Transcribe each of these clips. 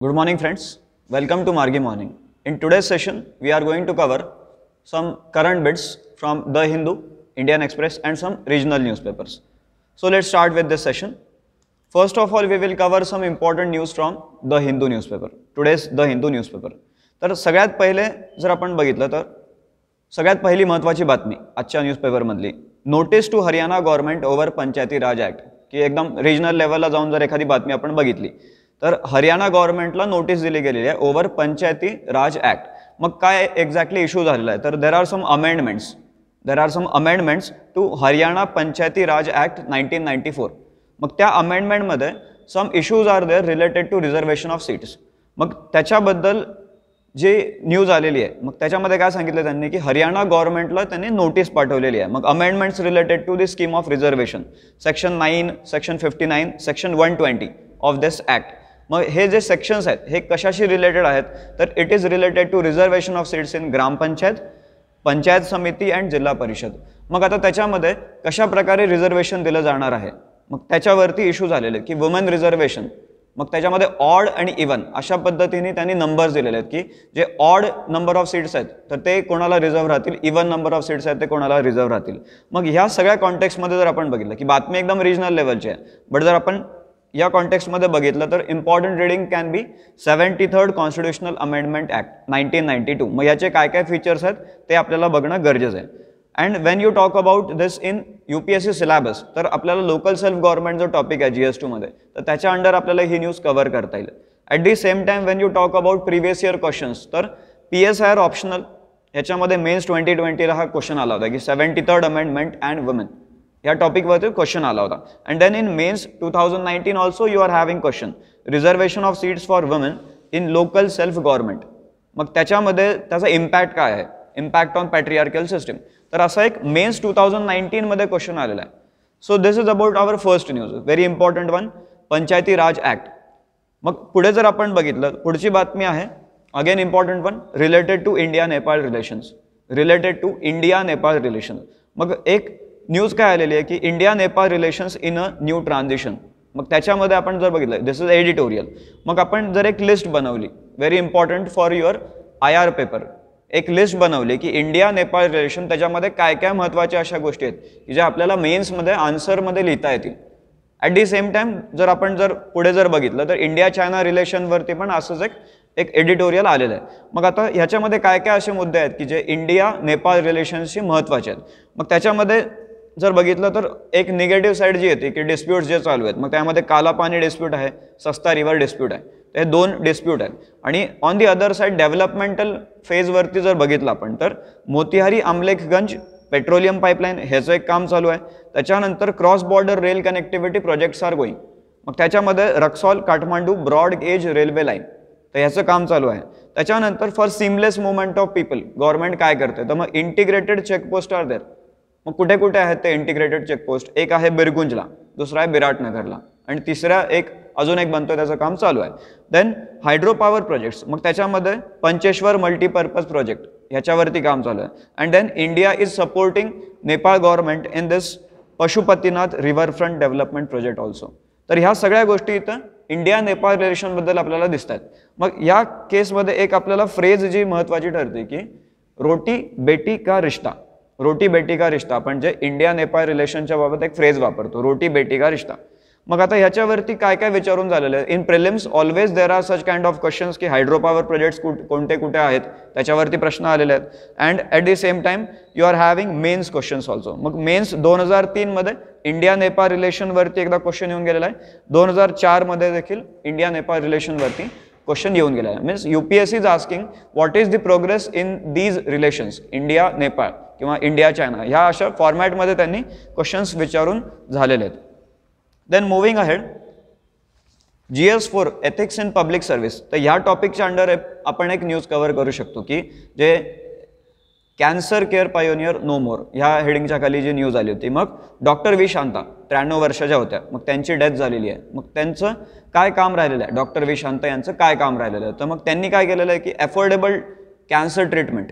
Good morning friends, welcome to Margi Morning. In today's session, we are going to cover some current bits from The Hindu, Indian Express and some regional newspapers. So let's start with this session. First of all, we will cover some important news from The Hindu newspaper, today's The Hindu newspaper. तर सगळ्यात पहिले जर आपण बघितलं तर सगळ्यात पहिली महत्त्वाची बातमी आजच्या न्यूजपेपरमधली notice to Haryana government over panchayati Raj act की एकदम रिजनल लेवलला जाऊन जर एखादी बातमी आपण बघितली तर हरियाणा गव्हर्नमेंटला नोटीस दिली गेलेली आहे ओव्हर पंचायती राज ॲक्ट. मग काय एक्झॅक्टली इश्यू झालेला आहे तर there are some amendments to Haryana panchayati Raj act 1994. मग त्या अमेंडमेंटमध्ये some issues are there related to reservation of seats. मग त्याच्याबद्दल जे न्यूज आलेली आहे मग त्याच्यामध्ये काय सांगितलं त्यांनी की हरियाणा गव्हर्नमेंटला त्यांनी नोटीस पाठवलेली आहे. मग amendments related to the scheme of reservation section 9, section 59, section 120 of this act. मग हे जे सेक्शन्स आहेत हे कशाशी रिलेटेड आहेत तर it is related to reservation of seats in gram panchayat, panchayat samiti and जिल्हा परिषद. मग आता त्याच्यामध्ये कशा प्रकारे रिझर्वेशन दिलं जाणार आहे मग त्याच्यावरती इश्यू झालेले की वुमेन रिझर्वेशन. मग त्याच्यामध्ये ऑड आणि इवन अशा पद्धतीने त्यांनी नंबर्स दिलेले आहेत की जे ऑड नंबर ऑफ सीट्स आहेत तर ते कोणाला रिझर्व्ह राहतील, इवन नंबर ऑफ सीट्स आहेत ते कोणाला रिझर्व्ह राहतील. मग ह्या सगळ्या कॉन्टेक्स्टमध्ये जर आपण बघितलं की बातमी एकदम रिजनल लेवलची आहे बट जर आपण या कॉन्टेक्स्टमध्ये बघितलं तर important reading can be 73rd constitutional amendment act 1992. मग याचे काय काय फीचर्स आहेत ते आपल्याला बघणं गरजेचं आहे. And Wien you talk about this in UPSC syllabus तर आपल्याला लोकल सेल्फ गव्हर्नमेंट जो टॉपिक आहे GS2 मध्ये तर त्याच्या अंडर आपल्याला ही न्यूज कव्हर करता येईल. At the same time Wien you talk about previous year questions तर PSIR ऑप्शनल याच्यामध्ये मेन्स 2020ला हा क्वेश्चन आला होता की 73rd अमेंडमेंट अँड वुमेन या टॉपिकवरती क्वेश्चन आला होता. And then in mains 2019 also you are having question reservation of seats for women in local self government. मग त्याच्यामध्ये त्याचा इम्पॅक्ट काय आहे, इम्पॅक्ट ऑन पॅट्रियार्कल सिस्टम. तर असा एक मेन्स 2019 मध्ये क्वेश्चन आलेला आहे. So this is about our first news, very important one, Panchayati Raj act. मग पुढे जर आपण बघितलं पुढची बातमी आहे again important one related to India Nepal relations. मग एक न्यूज काय आलेली आहे की India Nepal relations in a new transition. मग त्याच्यामध्ये आपण जर बघितलं दिस इज एडिटोरियल. मग आपण जर एक लिस्ट बनवली very important for your IR paper, एक लिस्ट बनवली की इंडिया नेपाळ रिलेशन त्याच्यामध्ये काय काय महत्त्वाच्या अशा गोष्टी आहेत की ज्या आपल्याला मेन्समध्ये आन्सरमध्ये लिहिता येतील. ॲट दी सेम टाइम जर आपण पुढे जर बघितलं तर इंडिया चायना रिलेशनवरती पण असंच एक एडिटोरियल आलेलं आहे. मग आता ह्याच्यामध्ये काय काय असे मुद्दे आहेत की जे इंडिया नेपाळ रिलेशन्सशी महत्त्वाचे आहेत. मग त्याच्यामध्ये जर बघितलं तर एक निगेटिव्ह साईड जी येते की डिस्प्यूट्स जे चालू आहेत मग त्यामध्ये काला पाणी डिस्प्यूट आहे, सस्ता रिव्हर डिस्प्यूट आहे, हे दोन डिस्प्यूट आहेत. आणि on the other side developmental फेजवरती जर बघितलं आपण तर मोतीहारी आमलेखगंज पेट्रोलियम पाईपलाईन ह्याचं एक काम चालू आहे. त्याच्यानंतर cross border rail connectivity projects are going. मग त्याच्यामध्ये Raxaul Kathmandu broad gauge railway line तर ह्याचं काम चालू आहे. त्याच्यानंतर for seamless movement of people government काय करते तर मग इंटिग्रेटेड चेकपोस्ट आर देर. मग कुठे कुठे आहेत ते इंटिग्रेटेड चेकपोस्ट, एक आहे बिरगुंजला, दुसरा आहे बिराटनगरला आणि तिसरा अजून एक बनतोय त्याचं काम चालू आहे. देन हायड्रो पॉवर प्रोजेक्ट्स मग त्याच्यामध्ये पंचेश्वर मल्टीपर्पज प्रोजेक्ट ह्याच्यावरती काम चालू आहे. And then India is supporting Nepal government in this Pashupatinath riverfront development project also. तर ह्या सगळ्या गोष्टी इथं इंडिया नेपाळ रिलेशनबद्दल आपल्याला दिसत आहेत. मग या केसमध्ये एक आपल्याला फ्रेज जी महत्त्वाची ठरते की रोटी बेटी का रिश्ता आपण जे इंडिया नेपाळ रिलेशनच्या बाबत एक फ्रेज वापरतो, रोटी बेटी का रिश्ता. मग आता ह्याच्यावरती काय काय विचारून झालेलं आहे. In prelims always there are such kind of questions की हायड्रो पॉवर प्रोजेक्ट्स कोणते कुठे आहेत त्याच्यावरती प्रश्न आलेले आहेत. And at the same time you are having mains questions also. मग मेन्स 2003 मध्ये इंडिया नेपाळ रिलेशनवरती एकदा क्वेश्चन येऊन गेलेला आहे. 2004 मध्ये देखील इंडिया नेपाळ रिलेशनवरती क्वेश्चन येऊन गेलेला आहे. Means UPSC is asking what is the progress in these relations India Nepal किंवा इंडिया चायना ह्या अशा फॉर्मॅटमध्ये त्यांनी क्वेश्चन्स विचारून झालेले आहेत. Then moving ahead GS4 ethics in public service. तर ह्या टॉपिकच्या अंडर आपण एक न्यूज कव्हर करू शकतो की जे कॅन्सर केअर पायोनियर नो मोर ह्या हेडिंगच्या खाली जी न्यूज आली होती. मग डॉक्टर व्ही शांता 93 वर्षाच्या होत्या, मग त्यांची डेथ झालेली आहे. मग त्यांचं काय काम राहिलेलं आहे, डॉक्टर व्ही शांता यांचं काय काम राहिलेलं आहे तर मग त्यांनी काय केलेलं आहे की अफोर्डेबल कॅन्सर ट्रीटमेंट.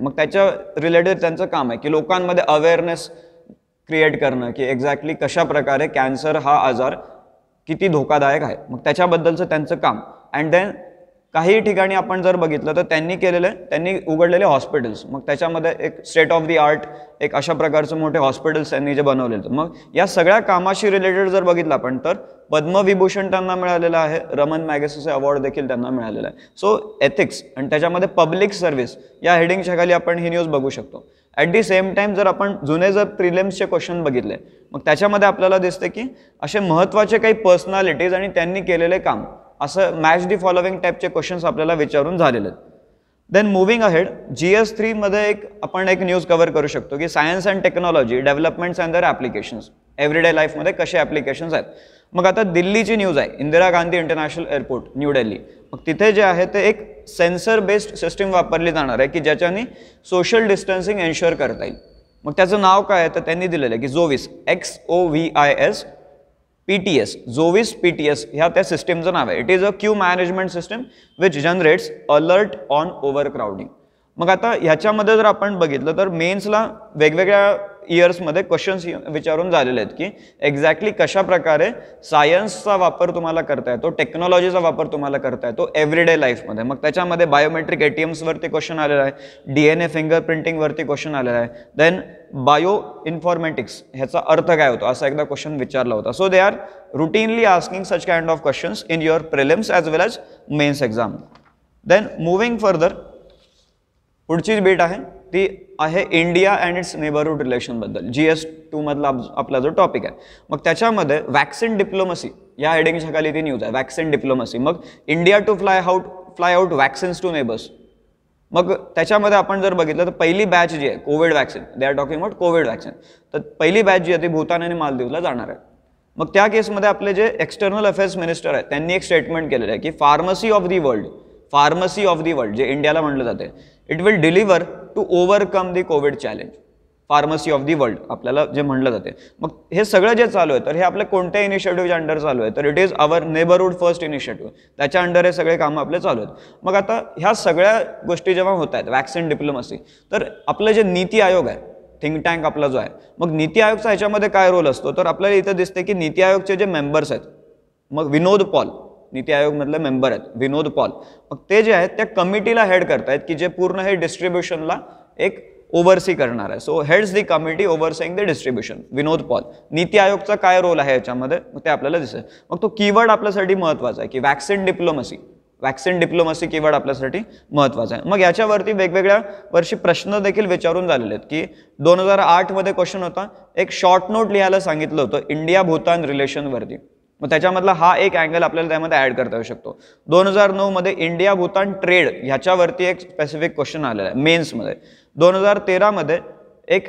मग त्याच्या रिलेटेड त्यांचं काम आहे की लोकांमध्ये अवेअरनेस क्रिएट करणं की एक्झॅक्टली कशा प्रकारे कॅन्सर हा आजार किती धोकादायक आहे, मग त्याच्याबद्दलचं त्यांचं काम. अँड देन काही ठिकाणी आपण जर बघितलं तर त्यांनी उघडलेले हॉस्पिटल्स, मग त्याच्यामध्ये एक स्टेट ऑफ द आर्ट एक अशा प्रकारचं मोठे हॉस्पिटल्स त्यांनी जे बनवलेलं. मग या सगळ्या कामाशी रिलेटेड जर बघितलं आपण तर पद्मविभूषण त्यांना मिळालेलं आहे, रमन मॅगसेसे अवॉर्ड देखील त्यांना मिळालेला आहे. सो एथिक्स आणि त्याच्यामध्ये पब्लिक सर्व्हिस या हेडिंगच्या खाली आपण ही न्यूज बघू शकतो. ॲट दी सेम टाइम जर आपण जुने जर प्रिलिम्सचे क्वेश्चन बघितले मग त्याच्यामध्ये आपल्याला दिसते की असे महत्त्वाचे काही पर्सनॅलिटीज आणि त्यांनी केलेले काम असं मॅच दी फॉलोविंग टाईपचे क्वेश्चन्स आपल्याला विचारून झालेले आहेत. देन मुव्हिंग अहेड GS3 मध्ये आपण एक न्यूज कव्हर करू शकतो की science and technology developments and दर ॲप्लिकेशन्स एव्हरीडे लाईफमध्ये कसे ॲप्लिकेशन्स आहेत. मग आता दिल्लीची न्यूज आहे, Indira Gandhi international airport new Delhi. मग तिथे जे आहे ते एक सेन्सर बेस्ड सिस्टीम वापरली जाणार आहे की ज्याच्याने सोशल डिस्टन्सिंग एन्श्युअर करता येईल. मग त्याचं नाव काय आहे तर त्यांनी दिलेलं आहे की जोविस XOVIS PTS, जोविस PTS ह्या त्या सिस्टीमचं नाव आहे. It is a Q management system which generates alert on over crowding. मग आता ह्याच्यामध्ये जर आपण बघितलं तर मेन्सला वेगवेगळ्या इयर्समध्ये क्वेश्चन्स विचारून झालेले आहेत की एक्झॅक्टली कशा प्रकारे सायन्सचा वापर तुम्हाला करता येतो, टेक्नॉलॉजीचा वापर तुम्हाला करता येतो एव्हरीडे लाईफमध्ये. मग त्याच्यामध्ये बायोमेट्रिक ATMsवरती क्वेश्चन आलेला आहे, DNA फिंगरप्रिंटिंगवरती क्वेश्चन आलेला आहे. देन बायो इन्फॉर्मॅटिक्स ह्याचा अर्थ काय होतो असा एकदा क्वेश्चन विचारला होता. So they are routinely asking such kind of questions in your prelims as well as mains exam. Then moving further पुढची बीट आहे ती आहे India and its neighbourhood relation बद्दल. GS2 मधला आपला जो टॉपिक आहे मग त्याच्यामध्ये वॅक्सिन डिप्लोमसी या हेडिंगच्या खाली ती न्यूज आहे. वॅक्सिन डिप्लोमसी, मग India to fly out vaccines to neighbours. मग त्याच्यामध्ये आपण जर बघितलं तर पहिली बॅच जी आहे Covid vaccine, they are talking about Covid vaccine, तर पहिली बॅच जी आहे ती भूतान आणि मालदीवला जाणार आहे. मग त्या केसमध्ये आपले जे एक्सटर्नल अफेअर्स मिनिस्टर आहेत त्यांनी एक स्टेटमेंट केलेलं आहे की फार्मसी ऑफ दी वर्ल्ड जे इंडियाला म्हटलं जाते, it will deliver to overcome the COVID challenge. Pharmacy of the world आपल्याला जे म्हटलं जाते. मग हे सगळं जे चालू आहे तर हे आपल्या कोणत्या इनिशिएटिव्हच्या अंडर चालू आहे तर it is our neighbourhood first initiative, त्याच्या अंडर हे सगळे कामं आपले चालू आहेत. मग आता ह्या सगळ्या गोष्टी जेव्हा होत आहेत वॅक्सिन डिप्लोमसी, तर आपलं जे नीती आयोग आहे थिंक टँक आपला जो आहे, मग नीती आयोगचा ह्याच्यामध्ये काय रोल असतो तर आपल्याला इथं दिसते की नीती आयोगचे जे मेंबर्स आहेत, मग विनोद पॉल नीती आयोगमधले मेंबर आहेत विनोद पॉल, मग ते जे आहेत त्या कमिटीला हेड करतायत की जे पूर्ण हे डिस्ट्रीब्युशनला एक ओव्हरसी करणार आहे. So heads the committee overseeing the distribution, Vinod Paul. NITI आयोगचा काय रोल आहे याच्यामध्ये मग ते आपल्याला दिसेल. मग तो कीवर्ड आपल्यासाठी महत्त्वाचा आहे की वॅक्सिन डिप्लोमसी कीवर्ड आपल्यासाठी महत्त्वाचा आहे. मग याच्यावरती वेगवेगळ्या वर्षी प्रश्न देखील विचारून झालेले आहेत की 2008 मध्ये क्वेश्चन होता, एक शॉर्ट नोट लिहायला सांगितलं होतं इंडिया भूतान रिलेशनवरती, मग त्याच्यामधला हा एक अँगल आपल्याला त्यामध्ये ॲड करता येऊ शकतो. 2009 मध्ये इंडिया भूतान ट्रेड ह्याच्यावरती एक स्पेसिफिक क्वेश्चन आलेला आहे मेन्समध्ये. 2013 मध्ये एक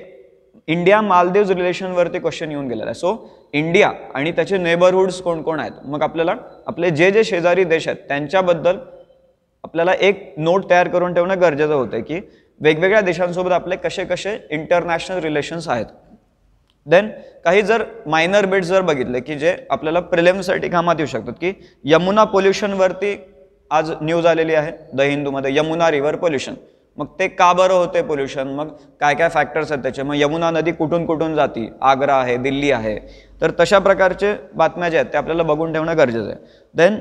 इंडिया मालदीव्स रिलेशनवरती क्वेश्चन येऊन गेलेला आहे. सो इंडिया आणि त्याचे नेबरहुड्स कोण कोण आहेत, मग आपल्याला आपले जे शेजारी देश आहेत त्यांच्याबद्दल आपल्याला एक नोट तयार करून ठेवणं गरजेचं होतं की वेगवेगळ्या देशांसोबत आपले कसे कसे इंटरनॅशनल रिलेशन्स आहेत. देन काही जर मायनर बिट्स जर बघितले की जे आपल्याला प्रिलिम्ससाठी कामात येऊ शकतात की यमुना पोल्युशनवरती आज न्यूज आलेली आहे द हिंदूमध्ये, यमुना रिव्हर पोल्युशन. मग ते का बरं होते पोल्युशन, मग काय काय फॅक्टर्स आहेत त्याचे, मग यमुना नदी कुठून कुठून जाती, आग्रा आहे, दिल्ली आहे, तर तशा प्रकारचे बातम्या ज्या आहेत ते आपल्याला बघून ठेवणं गरजेचं आहे. Then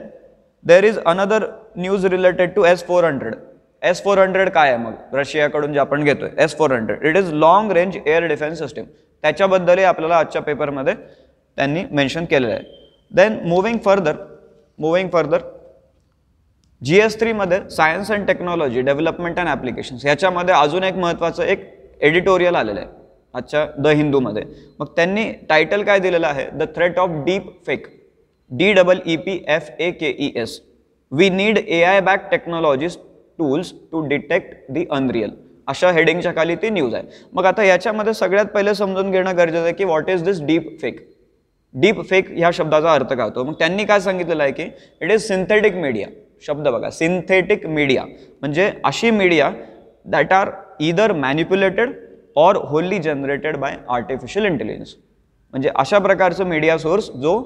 there is another news related to S-400. S-400 काय आहे मग रशियाकडून जे आपण घेतोय S-400, it is long range air defence system. त्याच्याबद्दलही आपल्याला आजच्या पेपरमध्ये त्यांनी मेन्शन केलेलं आहे. देन मुव्हिंग फर्दर GS3 मध्ये science and technology development and applications ह्याच्यामध्ये अजून एक महत्त्वाचं एक एडिटोरियल आलेलं आहे आजच्या द हिंदूमध्ये. मग त्यांनी टायटल काय दिलेलं आहे, the threat of deep fake, DEEPFAKES, we need AI back technologies tools to detect the unreal, अशा हेडिंगच्या खाली ती न्यूज आहे. मग आता याच्यामध्ये सगळ्यात पहिले समजून घेणं गरजेचं आहे की what is this deep fake ह्या शब्दाचा अर्थ काय होतो. मग त्यांनी काय सांगितलेलं आहे की इट इज सिंथेटिक मीडिया. शब्द बघा, सिंथेटिक मीडिया म्हणजे अशी media that are either manipulated or wholly generated by artificial intelligence. म्हणजे अशा प्रकारचं मीडिया सोर्स जो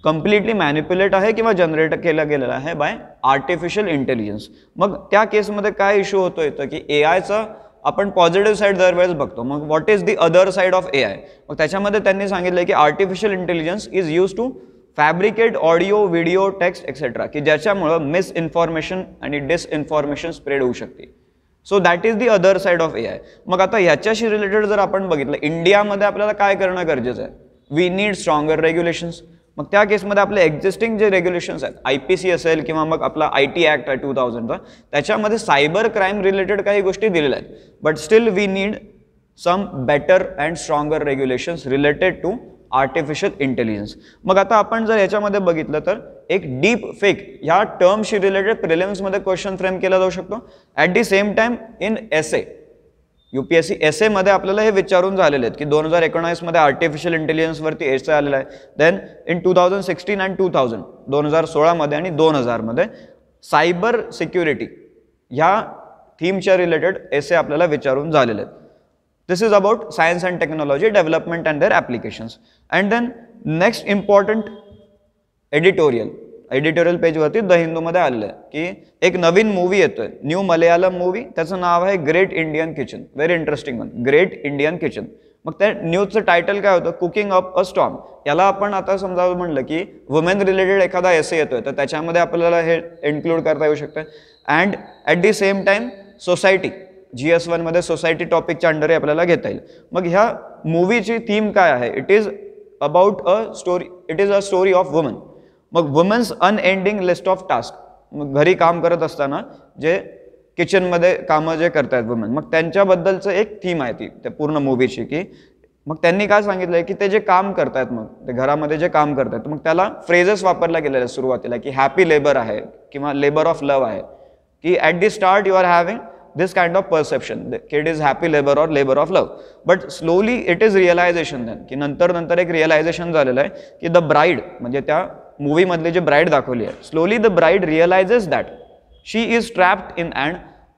कम्प्लिटली मॅनिप्युलेट आहे किंवा जनरेट केला गेलेला आहे बाय आर्टिफिशियल इंटेलिजन्स. मग त्या केसमध्ये काय इश्यू होतो येतं की AIचा आपण पॉझिटिव्ह साईड दरवेळेस बघतो, मग what is the other side of AI. मग त्याच्यामध्ये त्यांनी सांगितलं की artificial intelligence is use to fabricate audio, video, text etcetera, की ज्याच्यामुळं मिसइन्फॉर्मेशन आणि डिसइन्फॉर्मेशन स्प्रेड होऊ शकते. So that is the other side of AI. मग आता याच्याशी रिलेटेड जर आपण बघितलं, इंडियामध्ये आपल्याला काय करणं गरजेचं आहे? We need stronger regulations. मग त्या केसमध्ये आपले एक्झिस्टिंग जे रेग्युलेशन्स आहेत, IPC असेल किंवा मग आपला IT ॲक्ट आहे 2000चा, त्याच्यामध्ये सायबर क्राईम रिलेटेड काही गोष्टी दिलेल्या आहेत. But still we need some better and stronger regulations related to artificial intelligence. मग आता आपण जर याच्यामध्ये बघितलं तर एक डीप फेक ह्या टर्मशी रिलेटेड प्रिलिम्समध्ये क्वेश्चन फ्रेम केला जाऊ शकतो. At the same time in essay, UPSC एसे मध्ये आपल्याला हे विचारून झालेले आहेत की 2019 मध्ये आर्टिफिशियल इंटेलिजन्सवरती एसे आलेला आहे. देन इन 2016 अँड 2016 मध्ये आणि 2000 मध्ये सायबर सिक्युरिटी ह्या थीमच्या रिलेटेड एसे आपल्याला विचारून झालेले आहेत. This is about science and technology development and their applications. And then next important editorial page वरती द हिंदू मध्ये आलेलं आहे की एक नवीन मूवी येतोय, न्यू मलयालम मूवी, त्याचं नाव आहे great Indian kitchen. Very interesting one, great Indian kitchen. मग त्या न्यूजचं टायटल काय होतं? कुकिंग अप अ स्टॉर्म. याला आपण आता समजा म्हणलं की वुमेन रिलेटेड एखादा एसे येतोय तर त्याच्यामध्ये आपल्याला हे इन्क्लूड करता येऊ शकतं. And at the same time society, GS1 मध्ये सोसायटी टॉपिकच्या अंडर आपल्याला घेता येईल. मग ह्या मूवीची थीम काय आहे? It is about a story, it is a story of woman. मग woman's unending list of task. मग घरी काम करत असताना जे किचनमध्ये कामं जे करतायत वुमन, मग त्यांच्याबद्दलचं एक थीम आहे ती त्या पूर्ण मूवीची. की मग त्यांनी काय सांगितलंय की ते जे काम करतायत, मग ते घरामध्ये जे काम करतायत, मग त्याला फ्रेजेस वापरला गेलेला आहे सुरुवातीला की हॅपी लेबर आहे किंवा लेबर ऑफ लव्ह आहे. की at the start you are having this kind of perception, the kid is happy labor or labor of love, but slowly it is realization then की नंतर एक रिअलायझेशन झालेलं आहे की द ब्राईड, म्हणजे त्या मूवी मधली जी ब्राईड दाखवली आहे, slowly the bride realises that she is trapped in and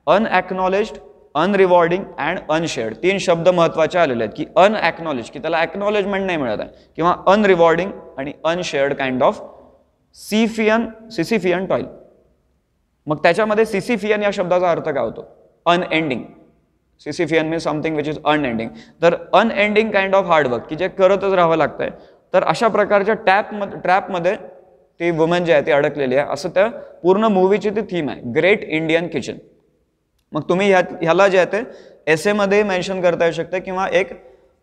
unacknowledged, unrewarding and unshared. 3 शब्द महत्वाचे आलेले आहेत की अनएक्नॉलेज, की त्याला एक्नॉलेजमेंट नाही मिळत आहे, किंवा अनरिवॉर्डिंग आणि अनशेअर्ड काइंड ऑफ सिसिफियन टॉईल. मग त्याच्यामध्ये सिसिफियन या शब्दाचा अर्थ काय होतो? Unending. Sisyphean means something which is unending. तर अनएंडिंग काइंड ऑफ हार्डवर्क की जे करतच राहावं लागतंय. तर अशा प्रकारच्या ट्रॅपमध्ये ती वुमन जी आहे ती अडकलेली आहे, असं त्या पूर्ण मूवीची ती थीम आहे, ग्रेट इंडियन किचन. मग तुम्ही ह्याला जे आहे ते एसेमध्ये मेन्शन करता येऊ शकते, किंवा एक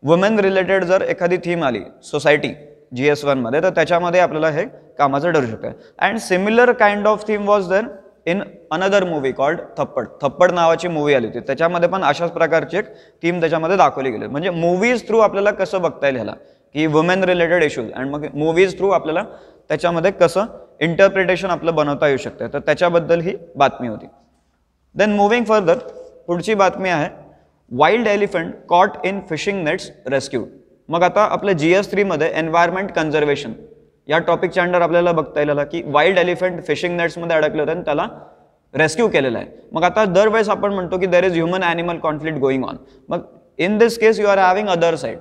वुमेन रिलेटेड जर एखादी थीम आली सोसायटी GS1 मध्ये, तर त्याच्यामध्ये आपल्याला हे कामाचं ठरू शकतं. And similar kind of theme was there in another movie called Thappad नावाची मूवी आली होती. त्याच्यामध्ये पण अशाच प्रकारची एक थीम त्याच्यामध्ये दाखवली गेली. म्हणजे मूवीज थ्रू आपल्याला कसं बघता येईल ह्याला की वुमेन रिलेटेड इश्यूज, अँड मग मूवीज थ्रू आपल्याला त्याच्यामध्ये कसं इंटरप्रिटेशन आपलं बनवता येऊ शकतं, तर त्याच्याबद्दल ही बातमी होती. देन मुव्हिंग फर्दर, पुढची बातमी आहे wild elephant caught in fishing nets rescued. मग आता आपल्या GS3 मध्ये एन्व्हायरमेंट कन्झर्वेशन या टॉपिकच्या अंडर आपल्याला बघता येईल की वाईल्ड एलिफंट फिशिंग नेट्समध्ये अडकले होते आणि त्याला रेस्क्यू केलेला आहे. मग आता दरवेळेस आपण म्हणतो की there is human animal conflict going on. मग in this case you are having other side.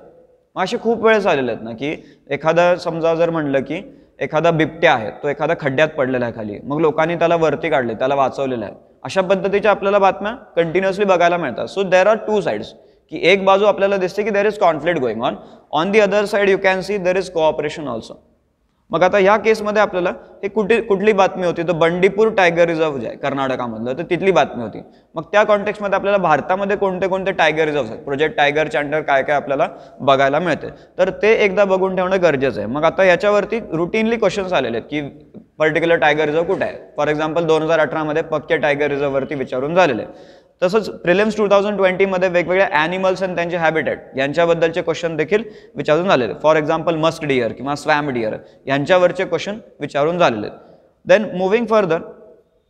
मग असे खूप वेळेस आलेले आहेत ना की एखादा समजा जर म्हणलं की एखादा बिबट्या आहे, तो एखादा खड्ड्यात पडलेला आहे खाली, मग लोकांनी त्याला वरती काढले, त्याला वाचवलेलं आहे. अशा पद्धतीच्या आपल्याला बातम्या कंटिन्युअसली बघायला मिळतात. सो देर आर 2 साइड्स की एक बाजू आपल्याला दिसते की there is conflict going on the other side you can see there is cooperation also. मग आता ह्या केसमध्ये आपल्याला हे कुठली बातमी होती, तर बंडीपूर टायगर रिझर्व जे आहे कर्नाटकामधलं, तर तिथली बातमी होती. मग त्या कॉन्टेक्स्टमध्ये आपल्याला भारतामध्ये कोणते टायगर रिझर्व्स आहेत, प्रोजेक्ट टायगरच्या अंडर काय काय आपल्याला बघायला मिळते, तर ते एकदा बघून ठेवणं गरजेचं आहे. मग आता याच्यावरती रुटीनली क्वेश्चन्स आलेले आहेत की पर्टिक्युलर टायगर रिझर्व कुठे आहे. फॉर एक्झाम्पल 2018 मध्ये पक्के टायगर रिझर्ववरती विचारून झालेले. तसंच प्रिलिम्स 2020 मध्ये वेगवेगळ्या ॲनिमल्स आणि त्यांचे हॅबिटेट यांच्याबद्दलचे क्वेश्चन देखील विचारून झालेले. फॉर एक्झाम्पल मस्क डिअर किंवा स्वॅम्प डिअर यांच्यावरचे क्वेश्चन विचारून झालेले. देन मुव्हिंग फर्दर,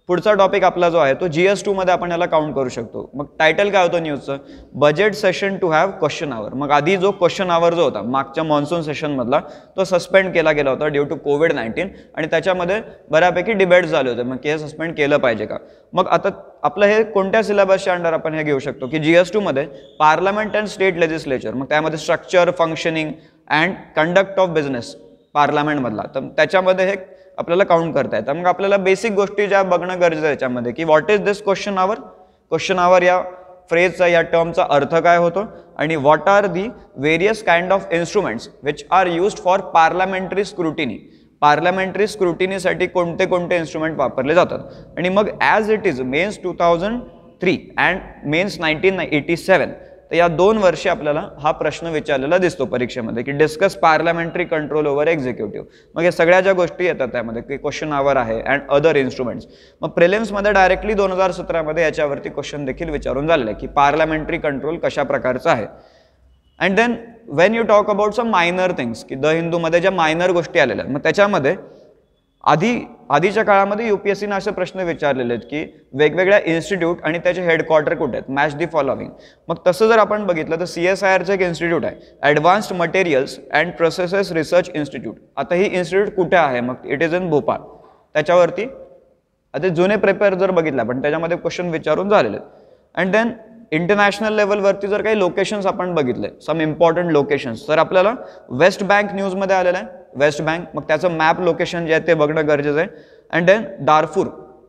पुढचा टॉपिक आपला जो आहे तो GS2 मध्ये आपण याला काउंट करू शकतो. मग टायटल काय होतं न्यूजचं, budget session to have question hour. मग आधी जो क्वेश्चन आवर जो होता मागच्या मॉन्सून सेशन मधला, तो सस्पेंड केला गेला होता ड्यू टू COVID-19, आणि त्याच्यामध्ये बऱ्यापैकी डिबेट्स झाले होते मग हे सस्पेंड केलं पाहिजे का. मग आता आपलं हे कोणत्या सिलेबसच्या अंडर आपण हे घेऊ शकतो की GS2 मध्ये पार्लमेंट अँड स्टेट लेजिस्लेचर, मग त्यामध्ये structure, functioning and conduct of business parliament मधला, तर त्याच्यामध्ये हे आपल्याला काउंट करता येतं. मग आपल्याला बेसिक गोष्टी ज्या बघणं गरजेचं आहे याच्यामध्ये की what is this question hour. Question hour या फ्रेजचा, या टर्मचा अर्थ काय होतो, आणि what are the various kind of instruments which are used for parliamentary scrutiny. Parliamentary स्क्रुटिनीसाठी कोणते कोणते इन्स्ट्रुमेंट वापरले जातात आणि मग as it is mains 2003 and mains 1987 तर या 2 वर्षी आपल्याला हा प्रश्न विचारलेला दिसतो परीक्षेमध्ये की discuss parliamentary control over executive. मग या सगळ्या ज्या गोष्टी येतात त्यामध्ये की क्वेश्चन आवर आहे अँड अदर इन्स्ट्रुमेंट्स. मग प्रिलिम्समध्ये डायरेक्टली 2017 मध्ये याच्यावरती क्वेश्चन देखील विचारून झालेला आहे की पार्लमेंटरी कंट्रोल कशा प्रकारचा आहे. And then when you talk about some minor things की द हिंदूमध्ये ज्या मायनर गोष्टी आलेल्या आहेत मग त्याच्यामध्ये आधीच्या काळामध्ये UPSCने असे प्रश्न विचारलेले आहेत की वेगवेगळ्या इन्स्टिट्यूट आणि त्याचे हेडक्वार्टर कुठे आहेत, मॅच दी फॉलोविंग. मग तसं जर आपण बघितलं तर CSIRचं एक इन्स्टिट्यूट आहे, advanced materials and processes research institute. आता ही इन्स्टिट्यूट कुठे आहे, मग इट इज इन भोपाळ. त्याच्यावरती आता जुने पेपर जर बघितला पण त्याच्यामध्ये क्वेश्चन विचारून झालेले आहेत. अँड देन इंटरनॅशनल लेवलवरती जर काही लोकेशन्स आपण बघितले, सम इम्पॉर्टंट लोकेशन्स, तर आपल्याला वेस्ट बँक न्यूजमध्ये आलेलं आहे, वेस्ट बँक. मग त्याचं मॅप लोकेशन जे आहे ते बघणं गरजेचं आहे. अँड देन दारफूर,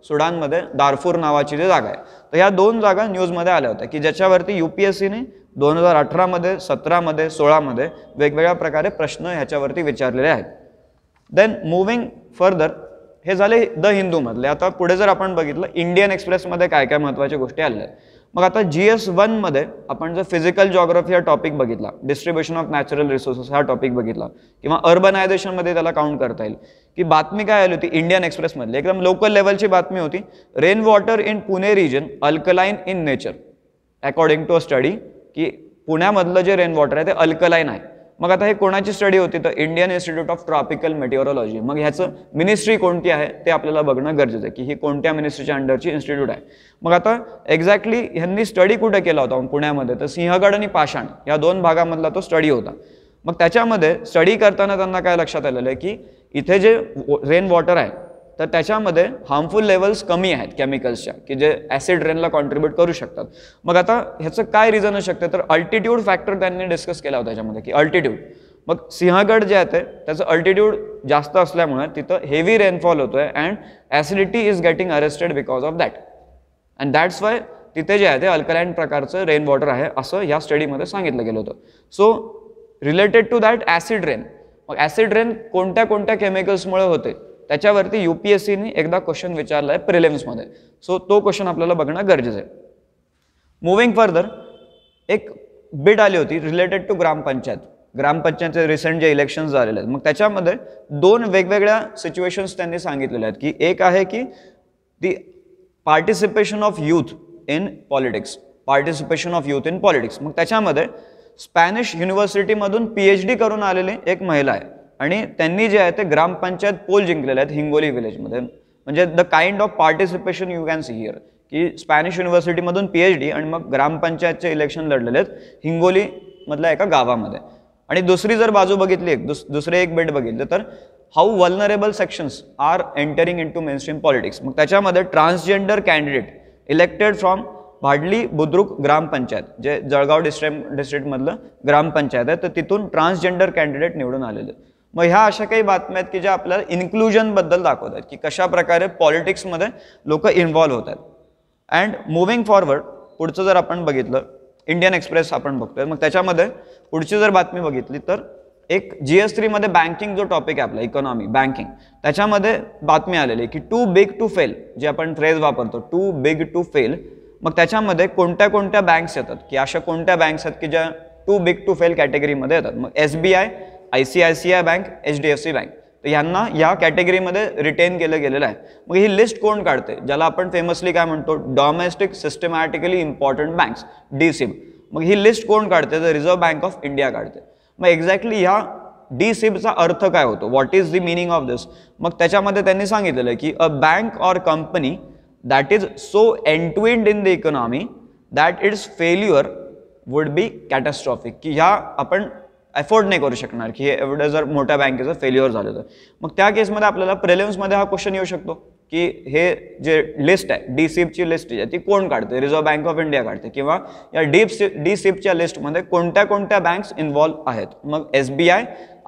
सुडानमध्ये दारफूर नावाची जी जागा आहे, तर ह्या 2 जागा न्यूजमध्ये आल्या होत्या की ज्याच्यावरती UPSCने 2018 मध्ये, 17 मध्ये, 16 मध्ये वेगवेगळ्या प्रकारे प्रश्न ह्याच्यावरती विचारलेले आहेत. देन मुव्हिंग फर्दर, हे झाले द हिंदूमधले. आता पुढे जर आपण बघितलं इंडियन एक्सप्रेसमध्ये काय काय महत्त्वाच्या गोष्टी आलेल्या आहेत. मग आता GS1 मध्ये आपण जर फिजिकल जॉग्राफी हा टॉपिक बघितला, डिस्ट्रीब्युशन ऑफ नॅचरल रिसोर्सेस हा टॉपिक बघितला किंवा अर्बनायझेशनमध्ये त्याला काउंट करता येईल की बातमी काय आली होती इंडियन एक्सप्रेसमधली, एकदम लोकल लेवलची बातमी होती. Rain water in Pune region alkaline in nature according to a study, की पुण्यामधलं जे रेन वॉटर आहे ते अल्कलाइन आहे. मग आता हे कोणाची स्टडी होती तर इंडियन इन्स्टिट्यूट ऑफ ट्रॉपिकल मेटिओरॉलॉजी. मग ह्याचं मिनिस्ट्री कोणती आहे ते आपल्याला बघणं गरजेचं आहे की ही कोणत्या मिनिस्ट्रीच्या अंडरची इन्स्टिट्यूट आहे. मग आता एक्झॅक्टली ह्यांनी स्टडी कुठे केला होता पुण्यामध्ये, तर सिंहगड आणि पाषाण या 2 भागामधला तो स्टडी होता. मग त्याच्यामध्ये स्टडी करताना त्यांना काय लक्षात आलेलं आहे की इथे जे रेन वॉटर आहे तर त्याच्यामध्ये हार्मफुल लेवल्स कमी आहेत केमिकल्सच्या की जे ॲसिड रेनला कॉन्ट्रीब्यूट करू शकतात. मग आता ह्याचं काय रिझन असू शकतं तर अल्टिट्यूड फॅक्टर त्यांनी डिस्कस केला होता त्याच्यामध्ये की अल्टिट्यूड. मग सिंहगड जे आहे त्याचं अल्टिट्यूड जास्त असल्यामुळे तिथं हेवी रेनफॉल होतोय and acidity is getting arrested because of that. And that's why तिथे जे आहे ते अल्कलाइन प्रकारचं रेन वॉटर आहे असं या स्टडीमध्ये सांगितलं गेलं होतं. So related to that acid rain. मग ॲसिड रेन कोणत्या कोणत्या केमिकल्समुळे होते त्याच्यावरती UPSCने एकदा क्वेश्चन विचारला आहे प्रिलिम्समध्ये. सो तो क्वेश्चन आपल्याला बघणं गरजेचं आहे. मुव्हिंग फर्दर, एक बिड आली होती रिलेटेड टू ग्रामपंचायत. ग्रामपंचायतचे रिसेंट जे इलेक्शन्स झालेले आहेत मग त्याच्यामध्ये 2 वेगवेगळ्या सिच्युएशन्स त्यांनी सांगितलेल्या आहेत की एक आहे की the participation of youth in politics, participation of youth in politics. मग त्याच्यामध्ये स्पॅनिश युनिव्हर्सिटीमधून PhD करून आलेली एक महिला आहे आणि त्यांनी जे आहे ते ग्रामपंचायत पोल जिंकलेले आहेत हिंगोली विलेजमध्ये. म्हणजे the kind of participation you can see here की स्पॅनिश युनिव्हर्सिटीमधून PhD आणि मग ग्रामपंचायतचे इलेक्शन लढलेले आहेत हिंगोली मधल्या एका गावामध्ये. आणि दुसरी जर बाजू बघितली, दुसरे एक बेट बघितलं तर how vulnerable sections are entering in to mainstream politics. मग त्याच्यामध्ये transgender candidate elected from Bhadli Budruk gram panchayat, जे जळगाव डिस्ट्रिक्टमधलं ग्रामपंचायत आहे, तर तिथून ट्रान्सजेंडर कॅन्डिडेट निवडून आलेले. मग ह्या अशा काही बातम्या आहेत की ज्या आपल्याला इन्क्लुजनबद्दल दाखवतात की कशा प्रकारे पॉलिटिक्समध्ये लोक इन्व्हॉल्व्ह होतात. अँड मुव्हिंग फॉरवर्ड, पुढचं जर आपण बघितलं इंडियन एक्सप्रेस आपण बघतोय, मग त्याच्यामध्ये पुढची जर बातमी बघितली तर एक GS3 मध्ये बँकिंग जो टॉपिक आहे आपला इकॉनॉमी बँकिंग, त्याच्यामध्ये बातमी आलेली की टू बिग टू फेल, जे आपण फ्रेज वापरतो टू बिग टू फेल. मग त्याच्यामध्ये कोणत्या कोणत्या बँक्स येतात की अशा कोणत्या बँक्स आहेत की ज्या टू बिग टू फेल कॅटेगरीमध्ये येतात. मग SBI, ICICI bank, HDFC bank, तर यांना या कॅटेगरीमध्ये रिटेन केलं गेलेलं आहे. मग ही लिस्ट कोण काढते, ज्याला आपण फेमसली काय म्हणतो domestic systematically important banks, DSIB. मग ही लिस्ट कोण काढते तर रिझर्व्ह बँक ऑफ इंडिया काढते. मग एक्झॅक्टली ह्या DSIBचा अर्थ काय होतो, what is the meaning of this. मग त्याच्यामध्ये त्यांनी सांगितलेलं की a bank or company that is so entwined in the economy that its failure would be catastrophic, की ह्या आपण अफोर्ड नाही करू शकणार की हे एवढं जर मोठ्या बँकेचं फेल्युअर झालं तर. मग त्या केसमध्ये आपल्याला प्रिलिम्समध्ये हा क्वेश्चन येऊ शकतो की हे जे लिस्ट आहे DSIBची लिस्ट आहे ती कोण काढते, रिझर्व्ह बँक ऑफ इंडिया काढते, किंवा या DSIBच्या लिस्टमध्ये कोणत्या कोणत्या बँक्स इन्व्हॉल्व्ह आहेत. मग SBI,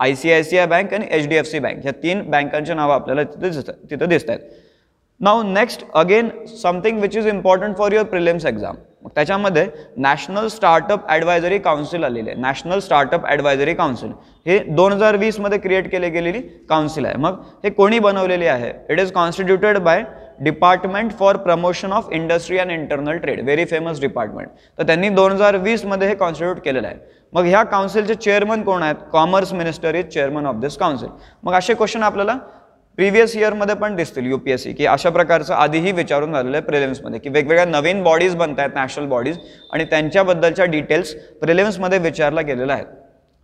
ICICI बँक आणि HDFC बँक ह्या 3 बँकांची नावं आपल्याला तिथं दिसत आहेत. Now next again something which is important for your prelims exam. मग त्याच्यामध्ये नॅशनल स्टार्टअप ॲडवायझरी काउन्सिल आलेली आहे. नॅशनल स्टार्टअप ॲडवायझरी काउन्सिल हे 2020 मध्ये क्रिएट केले गेलेली काउन्सिल आहे. मग हे कोणी बनवलेली आहे? It is constituted by department for promotion of industry and internal trade, very famous department. तर त्यांनी 2020 मध्ये हे कॉन्स्टिट्यूट केलेलं आहे. मग ह्या काउन्सिलचे चेअरमन कोण आहेत? Commerce minister is chairman of this council. मग असे क्वेश्चन आपल्याला प्रिव्हियस इयरमध्ये पण दिसतील UPSC की अशा प्रकारचं आधीही विचारून झालेलं आहे प्रिलिम्समध्ये की वेगवेगळ्या नवीन बॉडीज बनत आहेत, नॅशनल बॉडीज, आणि त्यांच्याबद्दलच्या डिटेल्स प्रिलिम्समध्ये विचारला गेलेल्या आहेत.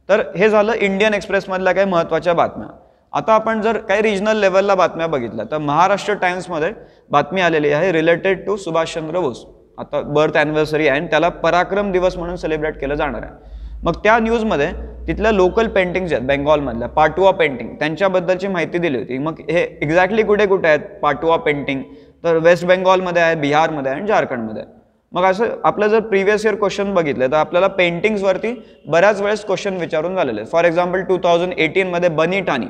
तर हे झालं इंडियन एक्सप्रेसमधल्या काही महत्त्वाच्या बातम्या. आता आपण जर काही रिजनल लेवलला बातम्या बघितल्या तर महाराष्ट्र टाइम्समध्ये बातमी आलेली आहे रिलेटेड टू सुभाषचंद्र बोस. आता बर्थ ॲनिव्हर्सरी आहे आणि त्याला पराक्रम दिवस म्हणून सेलिब्रेट केलं जाणार आहे. मग त्या न्यूजमध्ये तिथल्या लोकल पेंटिंग्स आहेत बेंगॉलमधल्या, पाटुआ पेंटिंग, त्यांच्याबद्दलची माहिती दिली होती. मग हे एक्झॅक्टली कुठे कुठे आहेत पाटुआ पेंटिंग? तर वेस्ट बेंगॉलमध्ये आहे, बिहारमध्ये आहे आणि झारखंडमध्ये आहे. मग असं आपलं जर प्रिव्हियस इयर क्वेश्चन बघितले तर आपल्याला पेंटिंग्सवरती बऱ्याच वेळेस क्वेश्चन विचारून झालेले आहेत. फॉर एक्झाम्पल 2018 मध्ये बनी ठाणी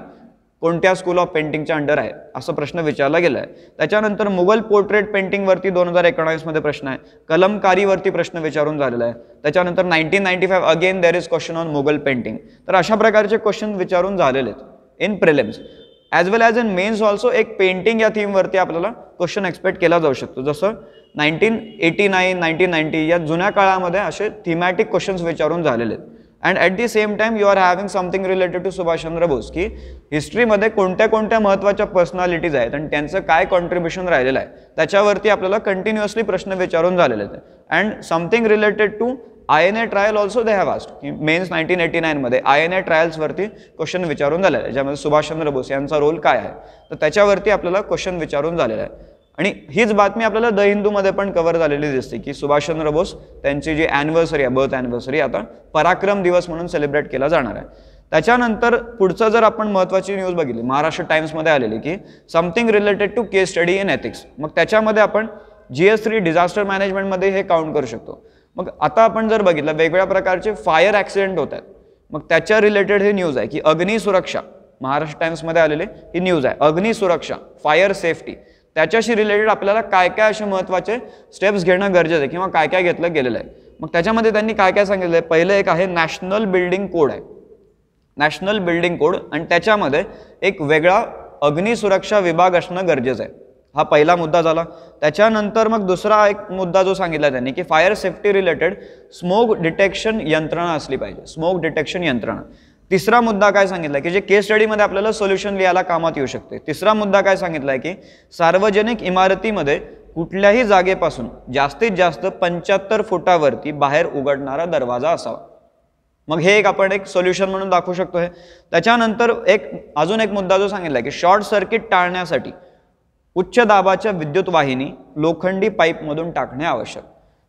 कोणत्या स्कूल ऑफ पेंटिंगच्या अंडर आहे असा प्रश्न विचारला गेला आहे. त्याच्यानंतर मुघल पोर्ट्रेट पेंटिंगवरती 2019 मध्ये प्रश्न आहे. कलमकारीवरती प्रश्न विचारून झालेला आहे. त्याच्यानंतर 1995 again there is question on Mughal painting. तर अशा प्रकारचे क्वेश्चन विचारून झालेले आहेत in prelims as well as in mains also. एक पेंटिंग या थीमवरती आपल्याला क्वेश्चन एक्सपेक्ट केला जाऊ शकतो. जसं 1989, 1990 या जुन्या काळामध्ये असे थीमॅटिक क्वेश्चन्स विचारून झालेले आहेत. And at the same time you are having something related to Subhash Chandra Bose की हिस्ट्रीमध्ये कोणत्या कोणत्या महत्त्वाच्या पर्सनॅलिटीज आहेत आणि त्यांचं काय कॉन्ट्रीब्युशन राहिलेलं आहे त्याच्यावरती आपल्याला कंटिन्युअसली प्रश्न विचारून झालेले आहेत. And something related to INA trial also they have asked की मेन्स 1989 मध्ये INA ट्रायल्सवरती क्वेश्चन विचारून झालेलं आहे ज्यामध्ये सुभाषचंद्र बोस यांचा रोल काय आहे तर त्याच्यावरती आपल्याला क्वेश्चन विचारून झालेला आहे. आणि हीच बातमी आपल्याला द हिंदूमध्ये पण कव्हर झालेली दिसते की सुभाषचंद्र बोस त्यांची जी ॲनिव्हर्सरी आहे, बर्थ ॲनिव्हर्सरी, आता पराक्रम दिवस म्हणून सेलिब्रेट केला जाणार आहे. त्याच्यानंतर पुढचं जर आपण महत्त्वाची न्यूज बघितली महाराष्ट्र टाइम्समध्ये आलेली की something related to case study in ethics. मग त्याच्यामध्ये आपण GS3 डिझास्टर मॅनेजमेंटमध्ये हे काउंट करू शकतो. मग आता आपण जर बघितलं वेगवेगळ्या प्रकारचे फायर ॲक्सिडेंट होत आहेत. मग त्याच्या रिलेटेड ही न्यूज आहे की अग्निसुरक्षा, महाराष्ट्र टाइम्समध्ये आलेली ही न्यूज आहे. अग्निसुरक्षा, फायर सेफ्टी, त्याच्याशी रिलेटेड आपल्याला काय काय असे महत्त्वाचे स्टेप्स घेणं गरजेचं आहे किंवा काय काय घेतलं गेलेलं आहे. मग त्याच्यामध्ये त्यांनी काय काय सांगितलं आहे? पहिलं एक आहे नॅशनल बिल्डिंग कोड आहे, नॅशनल बिल्डिंग कोड, आणि त्याच्यामध्ये एक वेगळा अग्निसुरक्षा विभाग असणं गरजेचं आहे. हा पहिला मुद्दा झाला. त्याच्यानंतर मग दुसरा एक मुद्दा जो सांगितला त्यांनी की fire safety related smoke detection यंत्रणा असली पाहिजे, स्मोक डिटेक्शन यंत्रणा. तिसरा मुद्दा काय सांगितला की जे केस स्टडीमध्ये आपल्याला सोल्युशन लिहायला कामात येऊ शकते. तिसरा मुद्दा काय सांगितलाय की सार्वजनिक इमारतीमध्ये कुठल्याही जागेपासून जास्तीत जास्त 75 फुटावरती बाहेर उघडणारा दरवाजा असावा. मग हे एक आपण एक सोल्युशन म्हणून दाखवू शकतो. हे त्याच्यानंतर अजून एक मुद्दा जो सांगितला की शॉर्ट सर्किट टाळण्यासाठी उच्च दाबाच्या विद्युत वाहिनी लोखंडी पाईपमधून टाकणे आवश्यक.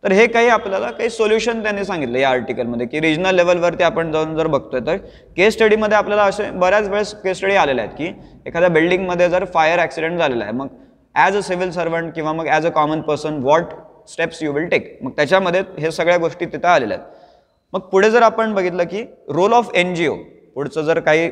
तर हे काही आपल्याला काही सोल्युशन त्यांनी सांगितलं या आर्टिकलमध्ये की रिजनल लेवलवरती आपण जाऊन जर बघतोय तर केस स्टडीमध्ये आपल्याला असे बऱ्याच वेळेस केस स्टडी आलेले आहेत की एखाद्या बिल्डिंगमध्ये जर फायर ॲक्सिडेंट झालेला आहे मग ॲज अ सिव्हिल सर्वंट किंवा मग as a common person what steps you will take. मग त्याच्यामध्ये हे सगळ्या गोष्टी तिथं आलेल्या आहेत. मग पुढे जर आपण बघितलं की रोल ऑफ NGO, पुढचं जर काही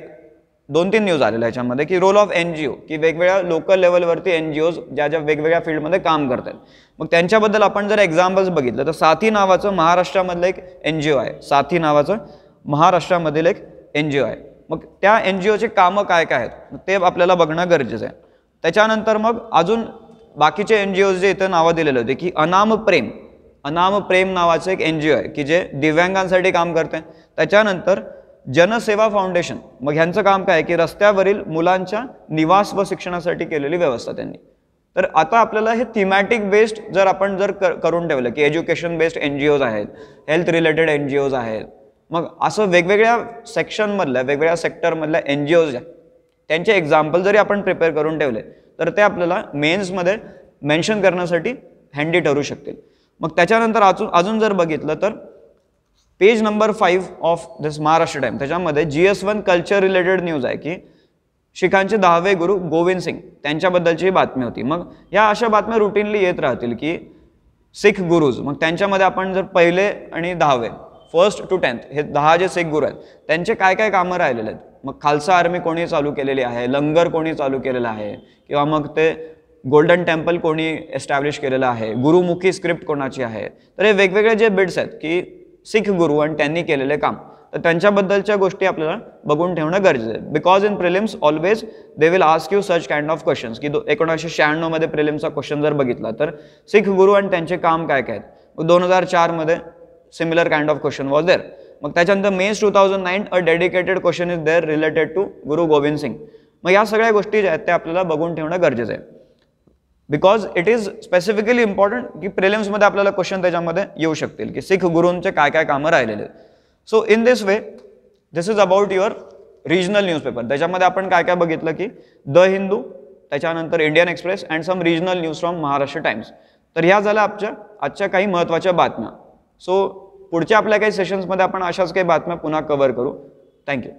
2-3 न्यूज आलेल्या ह्याच्यामध्ये की रोल ऑफ NGO की वेगवेगळ्या लोकल लेवलवरती NGOज ज्या ज्या वेगवेगळ्या फील्डमध्ये काम करतात. मग त्यांच्याबद्दल आपण जर एक्झाम्पल्स बघितलं तर साथी नावाचं महाराष्ट्रामधलं एक NGO आहे. साथी नावाचं महाराष्ट्रामधील एक NGO आहे. मग त्या NGOचे कामं काय काय आहेत ते आपल्याला बघणं गरजेचं आहे. त्याच्यानंतर मग अजून बाकीचे NGOज जे इथं नावं दिलेले होते की अनाम प्रेम नावाचं एक NGO आहे की जे दिव्यांगांसाठी काम करते. त्याच्यानंतर जनसेवा फाउंडेशन, मग ह्यांचं काम काय की रस्त्यावरील मुलांच्या निवास व शिक्षणासाठी केलेली व्यवस्था त्यांनी. तर आता आपल्याला हे थीमॅटिक बेस्ड जर आपण करून ठेवलं की एज्युकेशन बेस्ड NGOज आहेत, हेल्थ रिलेटेड NGOज आहेत, मग असं वेगवेगळ्या सेक्शनमधल्या वेगवेगळ्या सेक्टरमधल्या NGOज आहेत त्यांचे एक्झाम्पल जरी आपण प्रिपेअर करून ठेवले तर ते आपल्याला मेन्समध्ये मेन्शन करण्यासाठी हँडी ठरू शकतील. मग त्याच्यानंतर अजून जर बघितलं तर page number 5 of this Maharashtra time त्याच्यामध्ये GS1 कल्चर रिलेटेड न्यूज आहे की शिखांचे 10वे गुरु गोविंद सिंग त्यांच्याबद्दलची बातमी होती. मग या अशा बातम्या रुटीनली येत राहतील की सिख गुरुज, मग त्यांच्यामध्ये आपण जर पहिले आणि 10वे, 1st to 10th हे 10 जे सिख गुरु आहेत त्यांचे काय काय कामं राहिलेले आहेत. मग खालसा आर्मी कोणी चालू केलेली आहे, लंगर कोणी चालू केलेलं आहे, किंवा मग ते गोल्डन टेम्पल कोणी एस्टॅब्लिश केलेलं आहे, गुरुमुखी स्क्रिप्ट कोणाची आहे. तर हे वेगवेगळे जे बिट्स आहेत की सिख गुरु आणि त्यांनी केलेले काम, तर त्यांच्याबद्दलच्या गोष्टी आपल्याला बघून ठेवणं गरजेचं आहे. Because in prelims always they will ask you such kind of questions की 1996 मध्ये प्रिलिम्सचा क्वेश्चन जर बघितला तर सिख गुरु आणि त्यांचे काम काय काय आहेत. 2004 मध्ये similar kind of question was there. मग त्याच्यानंतर mains 2009 a dedicated question is there related to Guru Gobind Singh. मग या सगळ्या गोष्टी ज्या आहेत त्या आपल्याला बघून ठेवणं गरजेचं आहे. Because it is specifically important की प्रिलिम्समध्ये आपल्याला क्वेश्चन त्याच्यामध्ये येऊ शकतील की सिख गुरूंचे काय काय कामं राहिलेले. So in this way this is about your regional newspaper. त्याच्यामध्ये आपण काय काय बघितलं की द हिंदू, त्याच्यानंतर Indian Express and some regional news from Maharashtra Times. तर ह्या झाल्या आजच्या काही महत्त्वाच्या बातम्या. सो पुढच्या आपल्या काही सेशन्समध्ये आपण अशाच काही बातम्या पुन्हा कव्हर करू. थँक्यू.